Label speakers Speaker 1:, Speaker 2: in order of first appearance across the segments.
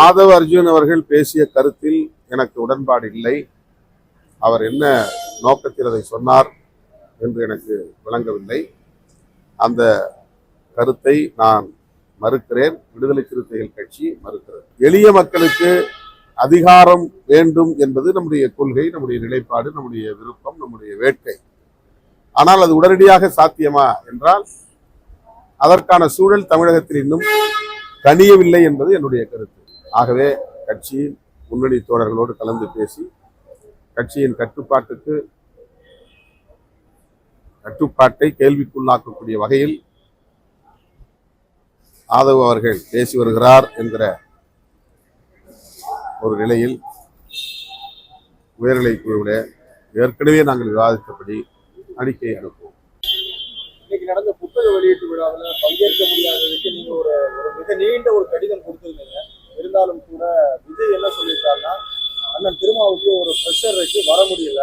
Speaker 1: ஆதவ் அர்ஜுன் அவர்கள் பேசிய கருத்தில் எனக்கு உடன்பாடு இல்லை. அவர் என்ன நோக்கத்தில் அதை சொன்னார் என்று எனக்கு விளங்கவில்லை. அந்த கருத்தை நான் மறுக்கிறேன். விடுதலை சிறுத்தைகள் கட்சி மறுக்கிறது. எளிய மக்களுக்கு அதிகாரம் வேண்டும் என்பது நம்முடைய கொள்கை, நம்முடைய நிலைப்பாடு, நம்முடைய விருப்பம், நம்முடைய வேட்கை. ஆனால் அது உடனடியாக சாத்தியமா என்றால் அதற்கான சூழல் தமிழகத்தில் இன்னும் கனியவில்லை என்பது என்னுடைய கருத்து. ஆகவே கட்சியின் முன்னணி தோழர்களோடு கலந்து பேசி கட்சியின் கட்டுப்பாட்டை கேள்விக்குள்ளாக்கக்கூடிய வகையில் ஆதவ் அவர்கள் பேசி வருகிறார் என்கிற ஒரு நிலையில் உயர்நிலை குழுவிட ஏற்கனவே நாங்கள் விவாதித்தபடி அறிக்கையை அனுப்புவோம்.
Speaker 2: இன்னைக்கு நடந்த புத்தக வெளியீட்டு விழாவில் பங்கேற்க முடியாததுக்கு நீங்க ஒரு மிக நீண்ட ஒரு கடிதம் கொடுத்திருந்தீங்க. இருந்தாலும் கூட விஜய் என்ன சொல்லியிருக்காருன்னா, அண்ணன் திருமாவுக்கு ஒரு ப்ரெஷர் வச்சு வர முடியல,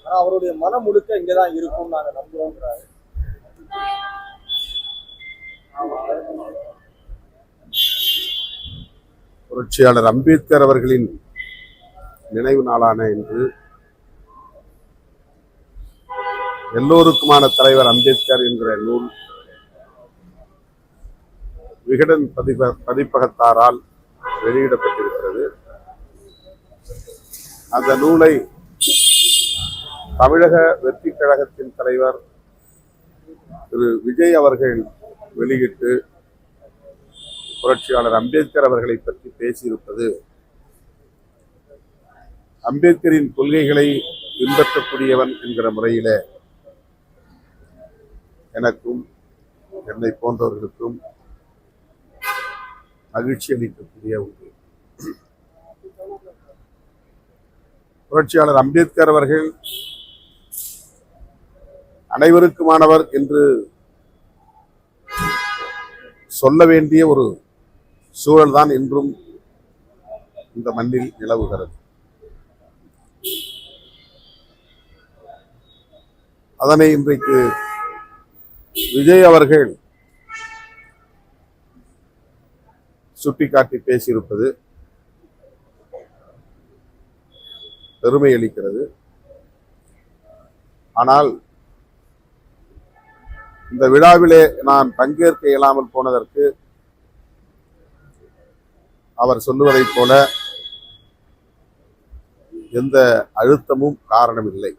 Speaker 2: ஆனா அவருடைய மனம் முழுக்க இங்கதான் இருக்கும், நாங்க நம்புறோங்கிறாரு.
Speaker 1: புரட்சியாளர் அம்பேத்கர் அவர்களின் நினைவு நாளான இன்று எல்லோருக்குமான தலைவர் அம்பேத்கர் என்கிற நூல் விகடன் பதிப்பகத்தாரால் வெளியிடப்பட்டிருக்கிறது. அந்த நூலை தமிழக வெற்றி கழகத்தின் தலைவர் திரு விஜய் அவர்கள் வெளியிட்டு புரட்சியாளர் அம்பேத்கர் அவர்களை பற்றி பேசியிருப்பது அம்பேத்கரின் கொள்கைகளை பின்பற்றக்கூடியவன் என்கிற முறையில எனக்கும் என்னை போன்றவர்களுக்கும் மகிழ்ச்சி அளிக்கக்கூடிய ஒன்று. புரட்சியாளர் அம்பேத்கர் அவர்கள் அனைவருக்குமானவர் என்று சொல்ல வேண்டிய ஒரு சூழல்தான் இன்றும் இந்த மண்ணில் நிலவுகிறது. அதனை இன்றைக்கு விஜய் அவர்கள் சுட்டிக்காட்டி பேசியிருப்பது பெருமை அளிக்கிறது. ஆனால் இந்த விழாவிலே நான் பங்கேற்க இயலாமல் போனதற்கு அவர் சொல்லுவதைப் போல எந்த அழுத்தமும் காரணமில்லை.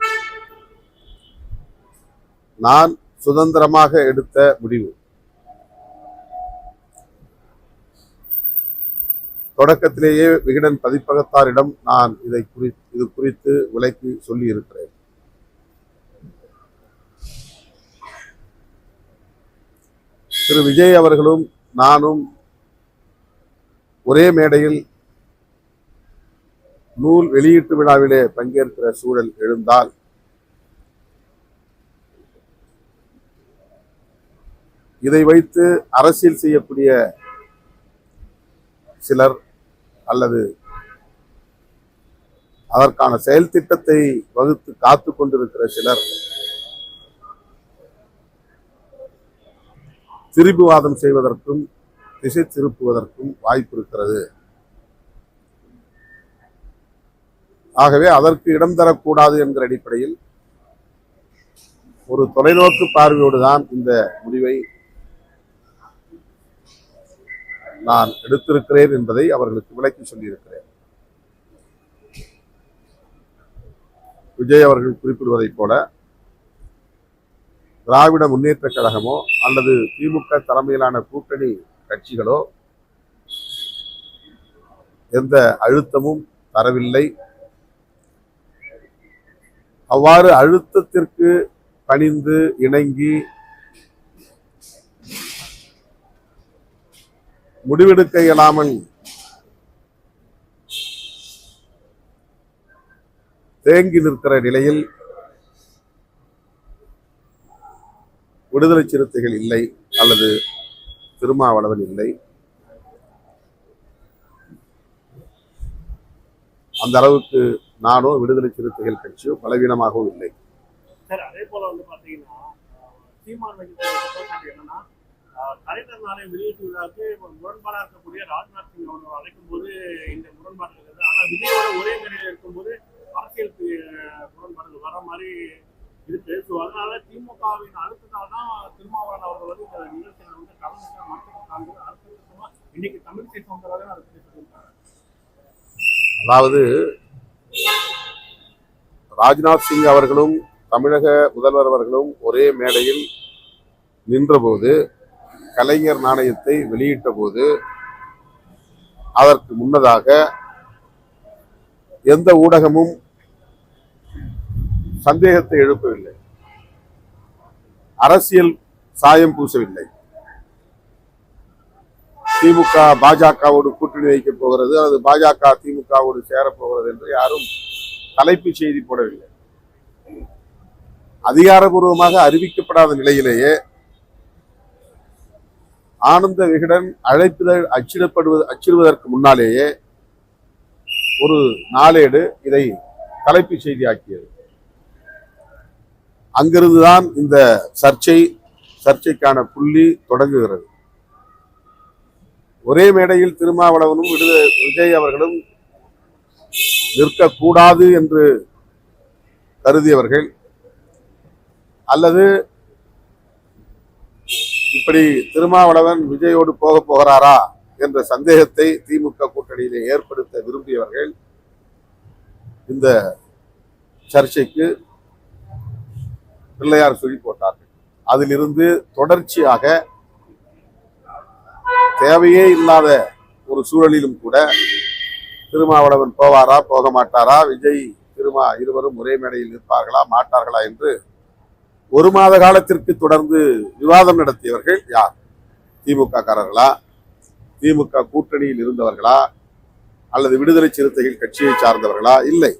Speaker 1: நான் சுதந்திரமாக எடுத்த முடிவு. தொடக்கத்திலேயே விகடன் பதிப்பகத்தாரிடம் நான் இது குறித்து விளக்கி சொல்லி இருக்கிறேன். திரு விஜய் அவர்களும் நானும் ஒரே மேடையில் நூல் வெளியீட்டு விழாவிலே பங்கேற்கிற சூழல் எழுந்தால் இதை வைத்து அரசியல் செய்யக்கூடிய சிலர் அல்லது அதற்கான செயல் திட்டத்தை வகுத்து காத்து கொண்டிருக்கிற சிலர் திரிபுவாதம் செய்வதற்கும் திசை திருப்புவதற்கும் வாய்ப்பு இருக்கிறது. ஆகவே அதற்கு இடம் தரக்கூடாது என்கிற அடிப்படையில் ஒரு தொலைநோக்கு பார்வையோடு தான் இந்த முடிவை நான் எடுத்திருக்கிறேன் என்பதை அவர்களுக்கு விளக்கி சொல்லியிருக்கிறேன். விஜய் அவர்கள் குறிப்பிடுவதைப் போல திராவிட முன்னேற்ற கழகமோ அல்லது திமுக தலைமையிலான கூட்டணி கட்சிகளோ எந்த அழுத்தமும் தரவில்லை. அவ்வாறு அழுத்தத்திற்கு பணிந்து இணங்கி முடிவெடுக்க இயலாமல் தேங்கி நிற்கிற நிலையில் விடுதலை சிறுத்தைகள் இல்லை அல்லது திருமாவளவன் இல்லை. அந்த அளவுக்கு நானோ விடுதலை சிறுத்தைகள் கட்சியோ பலவீனமாகவும் இல்லை.
Speaker 2: அதே போல வந்து பாத்தீங்கன்னா சீமான் என்னன்னா
Speaker 3: கலைஞர் நாளை வெளியீட்டு விழாவுக்கு முரண்பாடாக இருக்கக்கூடிய ராஜ்நாத் சிங் அவர்கள் அழைக்கும் போது இந்த முரண்பாடுகள் இருக்குது. ஆனால் விஜயோட ஒரே மேடையில் இருக்கும்போது அரசியலுக்கு முரண்பாடுகள் வர மாதிரி இருக்கு. ஸோ அதனால திமுகவின் அழுத்தத்தால் தான் திருமாவளவன் அவர்கள் வந்து இந்த நிகழ்ச்சிகளை வந்து கலந்துக்க மறுத்துட்டாங்க. அடுத்த இன்னைக்கு தமிழிசை சவுந்தரராஜன் அதை பற்றி சொல்லியிருக்காங்க.
Speaker 1: அதாவது ராஜ்நாத் சிங் அவர்களும் தமிழக முதல்வர் அவர்களும் ஒரே மேடையில் நின்றபோது, கலைஞர் நாணயத்தை வெளியிட்ட போது, அதற்கு முன்னதாக எந்த ஊடகமும் சந்தேகத்தை எழுப்பவில்லை, அரசியல் சாயம் பூசவில்லை. திமுக பாஜகவோடு கூட்டணி வைக்கப் போகிறது அல்லது பாஜக திமுகவோடு சேரப்போகிறது என்று யாரும் தலைப்புச் செய்தி போடவில்லை. அதிகாரபூர்வமாக அறிவிக்கப்படாத நிலையிலேயே ஆனந்த விகடன் அழைப்புதழ் அச்சிடுவதற்கு முன்னாலேயே ஒரு நாளேடு இதை தலைப்புச் செய்தியாக்கியது. அங்கிருந்துதான் இந்த சர்ச்சைக்கான புள்ளி தொடங்குகிறது. ஒரே மேடையில் திருமாவளவனும் விஜய் அவர்களும் நிற்கக்கூடாது என்று கருதியவர்கள், அல்லது இப்படி திருமாவளவன் விஜயோடு போகிறாரா என்ற சந்தேகத்தை திமுக கூட்டணியிலே ஏற்படுத்த விரும்பியவர்கள் இந்த சர்ச்சைக்கு பிள்ளையார் சுழி போட்டார்கள். அதிலிருந்து தொடர்ச்சியாக தேவையே இல்லாத ஒரு சூழலிலும் கூட திருமாவளவன் போவாரா போக மாட்டாரா, விஜய் திருமா இருவரும் ஒரே மேடையில் நிற்பார்களா மாட்டார்களா என்று ஒரு மாத காலத்திற்கு தொடர்ந்து விவாதம் நடத்தியவர்கள் யார்? திமுக காரர்களா, திமுக கூட்டணியில் இருந்தவர்களா, அல்லது விடுதலை சிறுத்தைகள் கட்சியை சார்ந்தவர்களா? இல்லை.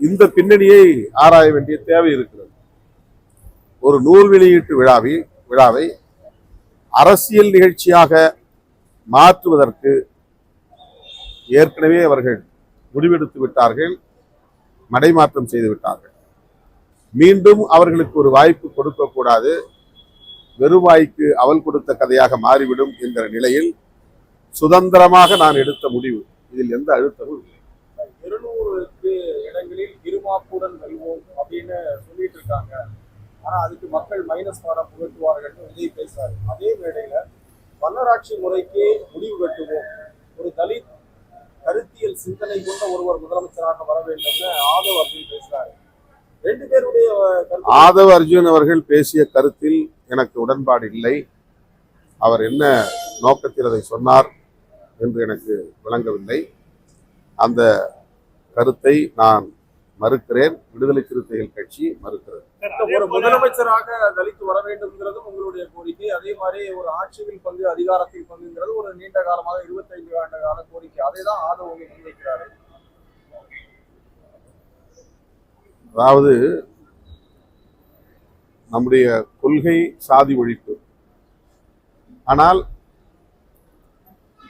Speaker 1: இந்த பின்னணியை ஆராய வேண்டிய தேவை இருக்கிறது. ஒரு நூல் வெளியீட்டு விழாவை அரசியல் நிகழ்ச்சியாக மாற்றுவதற்கு ஏற்கனவே அவர்கள் முடிவெடுத்து விட்டார்கள், மடைமாற்றம் செய்து விட்டார்கள். மீண்டும் அவர்களுக்கு ஒரு வாய்ப்பு கொடுக்கக்கூடாது, வெறும் வாய்க்கு அவள் கொடுத்த கதையாக மாறிவிடும் என்கிற நிலையில் சுதந்திரமாக நான் எடுத்த முடிவு. இதில் எந்த அழுத்தமும் இல்லை.
Speaker 2: 200 இடங்களில் இருமாப்புடன் வெல்வோம் அப்படின்னு சொல்லிட்டு இருக்காங்க. ஆனா அதுக்கு மக்கள் மைனஸ் பாடம் புகட்டுவார்கள் விஜய் பேசுறாரு. அதே வேளையில வல்லராட்சி முறைக்கு முடிவு கட்டுவோம், ஒரு தலித் கருத்தியல் சிந்தனை கொண்ட ஒருவர் முதலமைச்சராக வர வேண்டும்னு ஆதவ் அர்ஜுன் பேசுறாரு. ரெண்டு பேருடைய
Speaker 1: ஆதவ் அர்ஜுன் அவர்கள் பேசிய கருத்தில் எனக்கு உடன்பாடு இல்லை. அவர் என்ன நோக்கத்தில் அதை சொன்னார் என்று எனக்கு விளங்கவில்லை. அந்த கருத்தை நான் மறுக்கிறேன். விடுதலை சிறுத்தைகள் கட்சி மறுக்கிறது.
Speaker 2: ஒரு முதலமைச்சராக தலித்து வர வேண்டும்ங்கிறதும் உங்களுடைய கோரிக்கை. அதே மாதிரி ஒரு ஆட்சியில் பங்கு, அதிகாரத்தில் பங்குங்கிறது ஒரு நீண்ட காலமாக 25 ஆண்டு கால கோரிக்கை. அதை தான் ஆதவ் முன்வைக்கிறாரு.
Speaker 1: அதாவது நம்முடைய கொள்கை சாதி ஒழிப்பு. ஆனால்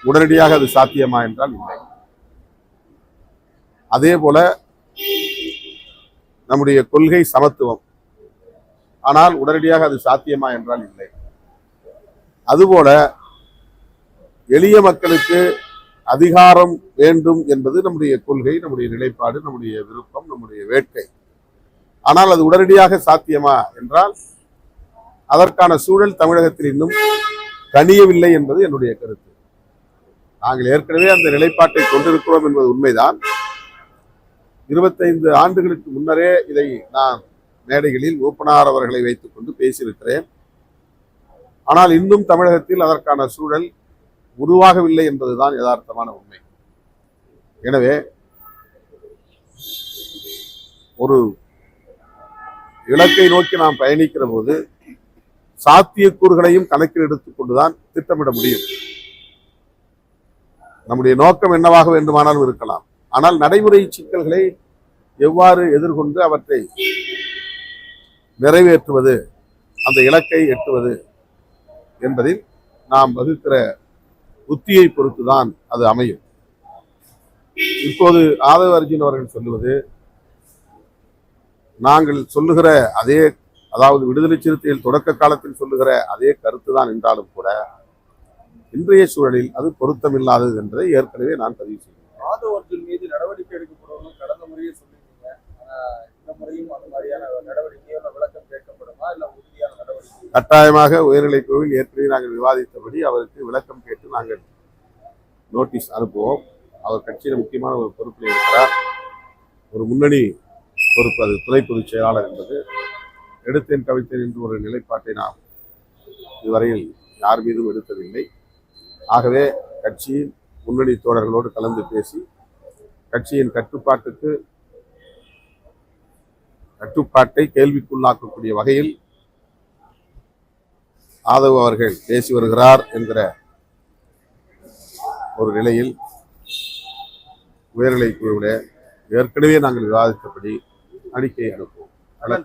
Speaker 1: உடனடியாக அது சாத்தியமா என்றால் இல்லை. அதே போல நம்முடைய கொள்கை சமத்துவம். ஆனால் உடனடியாக அது சாத்தியமா என்றால் இல்லை. அதுபோல எளிய மக்களுக்கு அதிகாரம் வேண்டும் என்பது நம்முடைய கொள்கை, நம்முடைய நிலைப்பாடு, நம்முடைய விருப்பம், நம்முடைய வேட்கை. ஆனால் அது உடனடியாக சாத்தியமா என்றால் அதற்கான சூழல் தமிழகத்தில் இன்னும் கனியவில்லை என்பது என்னுடைய கருத்து. நாங்கள் ஏற்கனவே அந்த நிலைப்பாட்டை கொண்டிருக்கிறோம் என்பது உண்மைதான். 25 ஆண்டுகளுக்கு முன்னரே இதை நான் மேடைகளில் ஓப்பனார் அவர்களை வைத்துக் கொண்டு பேசியிருக்கிறேன். ஆனால் இன்னும் தமிழகத்தில் அதற்கான சூழல் உருவாகவில்லை என்பதுதான் யதார்த்தமான உண்மை. எனவே ஒரு இலக்கை நோக்கி நாம் பயணிக்கிற போது சாத்தியக்கூறுகளையும் கணக்கில் எடுத்துக்கொண்டுதான் திட்டமிட முடியும். நம்முடைய நோக்கம் என்னவாக வேண்டுமானாலும் இருக்கலாம். ஆனால் நடைமுறை சிக்கல்களை எவ்வாறு எதிர்கொண்டு அவற்றை நிறைவேற்றுவது, அந்த இலக்கை எட்டுவது என்பதில் நாம் வகுக்கிற உத்தியை பொறுத்துதான் அது அமையும். இப்போது ஆதவ அர்ஜுன் அவர்கள் சொல்லுவது நாங்கள் சொல்லுகிற அதே, அதாவது விடுதலை சிறுத்தைகள் தொடக்க காலத்தில் சொல்லுகிற அதே கருத்து தான் என்றாலும் கூட இன்றைய சூழலில் அது பொருத்தமில்லாதது என்பதை ஏற்கனவே நான் பதிவு செய்தேன்.
Speaker 2: ஆதவ் அர்ஜுன் மீது நடவடிக்கை எடுக்கப்படும் கடந்த முறையே சொல்லியிருக்கீங்க. இந்த முறையும் அந்த மாதிரியான நடவடிக்கையோ விளக்கம் கேட்கப்படுமா இல்ல உறுதியான நடவடிக்கை?
Speaker 1: கட்டாயமாக உயர்நிலைக் குழுவில் ஏற்கனவே நாங்கள் விவாதித்தபடி அவருக்கு விளக்கம் கேட்டு நாங்கள் நோட்டீஸ் அனுப்புவோம். அவர் கட்சியில் முக்கியமான ஒரு பொறுப்பில் இருக்கிறார். ஒரு முன்னணி பொறுப்பு, அது துணை பொதுச் செயலாளர் என்பது. எடுத்தேன் கவித்தேன் என்று ஒரு நிலைப்பாட்டை நாம் இதுவரையில் யார் மீதும் எடுத்ததில்லை. ஆகவே கட்சியின் முன்னணி தோழர்களோடு கலந்து பேசி கட்சியின் கட்டுப்பாட்டை கேள்விக்குள்ளாக்கக்கூடிய வகையில் ஆதவ் அவர்கள் பேசி வருகிறார் என்கிற ஒரு நிலையில் உயர்நிலைக் குழுவிலே ஏற்கனவே நாங்கள் விவாதித்தபடி அறிக்கையை அனுப்புவோம்.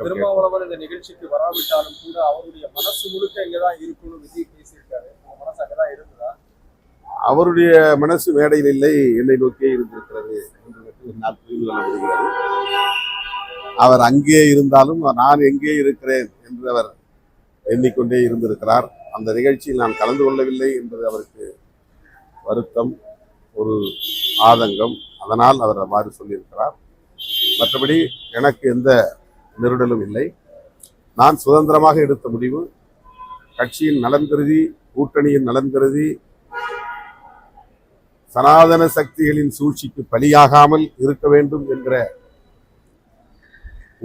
Speaker 2: திருமாவளவன் இந்த நிகழ்ச்சிக்கு வராவிட்டாலும் கூட அவருடைய மனசு முழுக்க இங்கதான் இருக்குன்னு விஜய் பேசியிருக்காரு. மனசு அங்கதான் இருந்ததா?
Speaker 1: அவருடைய மனசு மேடையில் இல்லை, என்னை நோக்கியே இருந்திருக்கிறது என்று என்னால் புரிந்து கொள்ள முடிகிறது. அவர் அங்கே இருந்தாலும் நான் எங்கே இருக்கிறேன் என்று அவர் எண்ணிக்கொண்டே இருந்திருக்கிறார். அந்த நிகழ்ச்சியில் நான் கலந்து கொள்ளவில்லை என்பது அவருக்கு வருத்தம், ஒரு ஆதங்கம். அதனால் அவர் அவ்வாறு சொல்லியிருக்கிறார். மற்றபடி எனக்கு எந்த நெருடலும் இல்லை. நான் சுதந்திரமாக எடுத்த முடிவு, கட்சியின் நலன் கருதி, கூட்டணியின் நலன் கருதி, சனாதன சக்திகளின் சூழ்ச்சிக்கு பலியாகாமல் இருக்க வேண்டும் என்கிற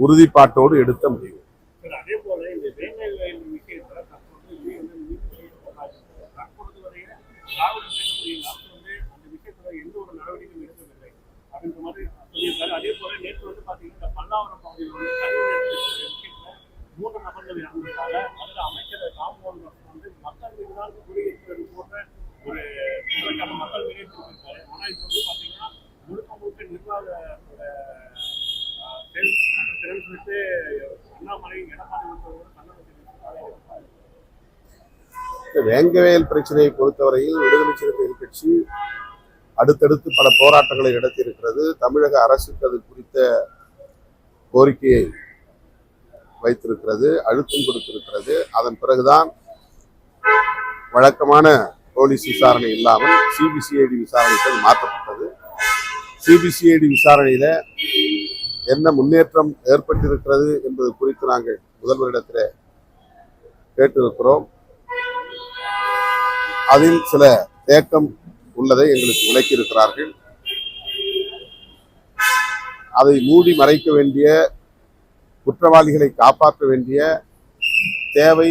Speaker 1: உறுதிப்பாட்டோடு எடுத்த முடிவு.
Speaker 3: அதே போல இந்த வேங்கவேல் விஷயத்துல தற்பொழுது வரைய திராவிட பேசக்கூடிய அந்த விஷயத்துல எந்த ஒரு நடவடிக்கையும் எடுக்கவில்லை அப்படின்ற மாதிரி சொல்லியிருக்காரு. அதே போல நேற்று பாத்தீங்கன்னா பல்லாவரம் பகுதியில் விஷயத்துல 3 நபர்கள் இறந்திருக்காங்க. அதுல அமைச்சர் ராம்மோகன் மக்கள் மீதுதான் குடியிருப்பது போன்ற ஒரு மக்கள் வெளியேற்றிருக்காரு. ஆனா இது பாத்தீங்கன்னா முழுக்க நிர்வாகத்தோட சொல்லிட்டு அண்ணாமலை எடப்பாடி
Speaker 1: வேங்கவேல் பிரச்சனையை பொறுத்தவரையில் விடுதலை சிறுத்தைகள் கட்சி அடுத்தடுத்து பல போராட்டங்களை நடத்தி இருக்கிறது. தமிழக அரசுக்கு அது குறித்த கோரிக்கையை வைத்திருக்கிறது, அழுத்தம் கொடுத்திருக்கிறது. அதன் பிறகுதான் வழக்கமான போலீஸ் விசாரணை இல்லாமல் சிபிசிஐடி விசாரணைக்கு மாற்றப்பட்டது. சிபிசிஐடி விசாரணையில என்ன முன்னேற்றம் ஏற்பட்டிருக்கிறது என்பது குறித்து நாங்கள் முதல்வரிடத்தில் கேட்டிருக்கிறோம். அதில் சில தேக்கம் உள்ளதை எங்களுக்கு விளக்கியிருக்கிறார்கள். அதை மூடி மறைக்க வேண்டிய, குற்றவாளிகளை காப்பாற்ற வேண்டிய தேவை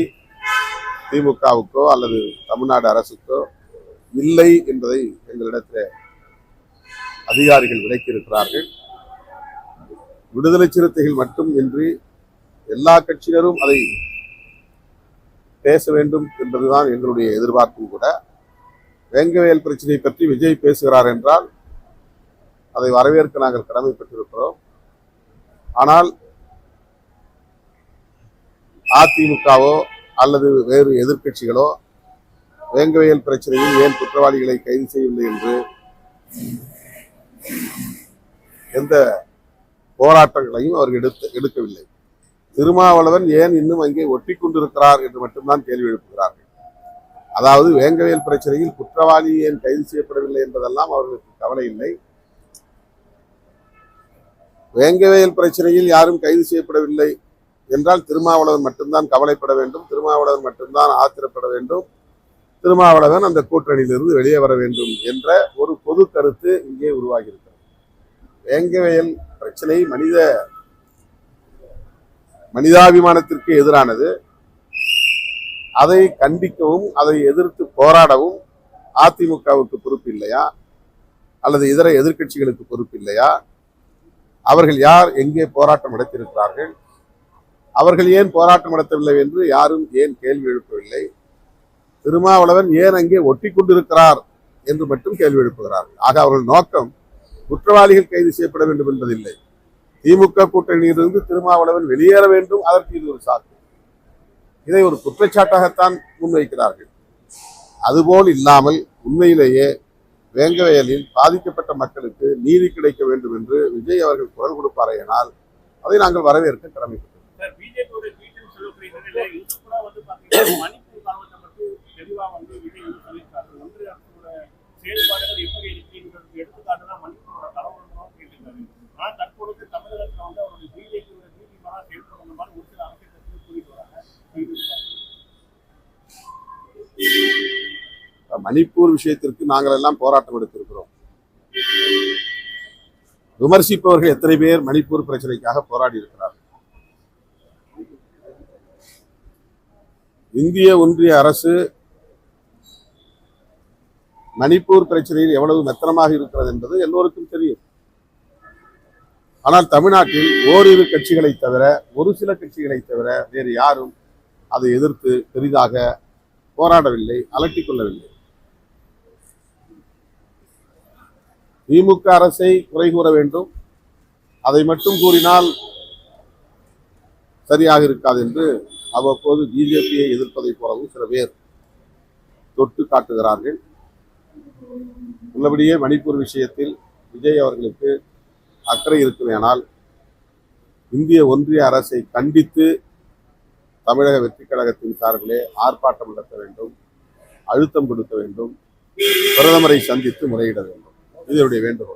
Speaker 1: திமுகவுக்கோ அல்லது தமிழ்நாடு அரசுக்கோ இல்லை என்பதை எங்களிடத்தில் அதிகாரிகள் விளக்கியிருக்கிறார்கள். விடுதலை சிறுத்தைகள் மட்டும் இன்றி எல்லா கட்சியினரும் அதை பேச வேண்டும் என்பதுதான் எங்களுடைய எதிர்பார்ப்பும் கூட. வேங்கவேல் பிரச்சனை பற்றி விஜய் பேசுகிறார் என்றால் அதை வரவேற்க நாங்கள் கடமைப்பட்டிருக்கிறோம். ஆனால் அதிமுகவோ அல்லது வேறு எதிர்க்கட்சிகளோ வேங்கவேல் பிரச்சனையில் ஏன் குற்றவாளிகளை கைது செய்யவில்லை என்று எந்த போராட்டங்களையும் அவர்கள் எடுக்கவில்லை. திருமாவளவன் ஏன் இன்னும் அங்கே ஒட்டி கொண்டிருக்கிறார் என்று மட்டும்தான் கேள்வி எழுப்புகிறார்கள். அதாவது வேங்கவேல் பிரச்சனையில் குற்றவாளி ஏன் கைது செய்யப்படவில்லை என்பதெல்லாம் அவர்களுக்கு கவலை இல்லை. வேங்கவேல் பிரச்சனையில் யாரும் கைது செய்யப்படவில்லை என்றால் திருமாவளவன் மட்டும்தான் கவலைப்பட வேண்டும், திருமாவளவன் மட்டும்தான் ஆத்திரப்பட வேண்டும், திருமாவளவன் அந்த கூட்டணியிலிருந்து வெளியே வர வேண்டும் என்ற ஒரு பொது கருத்து இங்கே உருவாகியிருக்கிறது. வேங்கவேல் பிரச்சனை மனிதாபிமானத்திற்கு எதிரானது. அதை கண்டிக்கவும் அதை எதிர்த்து போராடவும் அதிமுகவுக்கு பொறுப்பு இல்லையா அல்லது இதர எதிர்க்கட்சிகளுக்கு பொறுப்பு இல்லையா? அவர்கள் யார் எங்கே போராட்டம் நடத்தியிருக்கிறார்கள்? அவர்கள் ஏன் போராட்டம் நடத்தவில்லை என்று யாரும் ஏன் கேள்வி எழுப்பவில்லை? திருமாவளவன் ஏன் அங்கே ஒட்டி கொண்டிருக்கிறார் என்று மட்டும் கேள்வி எழுப்புகிறார்கள். ஆக அவர்கள் நோக்கம் குற்றவாளிகள் கைது செய்யப்பட வேண்டும் என்பதில்லை. திமுக கூட்டணியிலிருந்து திருமாவளவன் வெளியேற வேண்டும், அதற்கு இது ஒரு சாக்கு. இதை ஒரு குற்றச்சாட்டாகத்தான் முன்வைக்கிறார்கள். அதுபோல் இல்லாமல் உண்மையிலேயே வேங்கவேலில் பாதிக்கப்பட்ட மக்களுக்கு நீதி கிடைக்க வேண்டும் என்று விஜய் அவர்கள் குரல் கொடுப்பாரையானால் அதை நாங்கள் வரவேற்க கடமைப்பட்டோம்.
Speaker 3: இருக்கக்கூடிய நிலையில இது கூட வந்து பாத்தீங்கன்னா மணிப்பூர் மாவட்டம் பற்றி தெளிவா வந்து விஜய் வந்து சொல்லியிருக்காரு. ஒன்றிய அரசோட செயல்பாடுகள் எப்படி இருக்குங்கிறதுக்கு எடுத்துக்காட்டுதான் மணிப்பூரோட கலவரம் கேட்டிருக்காரு. ஆனா தற்பொழுது தமிழகத்துல வந்து அவருடைய பிஜேபி நீதிமன்றம் செயல்படுற மாதிரி ஒரு சில அரசியல் கட்சிகள் கூறிட்டு வராங்க.
Speaker 1: மணிப்பூர் விஷயத்திற்கு நாங்கள் எல்லாம் போராட்டம் எடுத்திருக்கிறோம். விமர்சிப்பவர்கள் எத்தனை பேர் மணிப்பூர் பிரச்சனைக்காக போராடி இருக்கிறார்? இந்திய ஒன்றிய அரசு மணிப்பூர் பிரச்சனையில் எவ்வளவு மெத்தனமாக இருக்கிறது என்பது எல்லோருக்கும் தெரியும். ஆனால் தமிழ்நாட்டில் ஓரிரு கட்சிகளை தவிர, ஒரு சில கட்சிகளை தவிர வேறு யாரும் அதை எதிர்த்து பெரிதாக போராடவில்லை, அலட்டிக் கொள்ளவில்லை. திமுக அரசை குறை கூற வேண்டும், அதை மட்டும் கூறினால் சரியாக இருக்காது என்று அவ்வப்போது பிஜேபியை எதிர்ப்பதை போலவும் சில பேர் தொட்டு காட்டுகிறார்கள். உள்ளபடியே மணிப்பூர் விஷயத்தில் விஜய் அவர்களுக்கு அக்கறை இருக்குமேயானால் இந்திய ஒன்றிய அரசை கண்டித்து தமிழக வெற்றிக் கழகத்தின் சார்பிலே ஆர்ப்பாட்டம் நடத்த வேண்டும், அழுத்தம் கொடுக்க வேண்டும், பிரதமரை சந்தித்து முறையிட வேண்டும். இது என்னுடைய வேண்டுகோள்.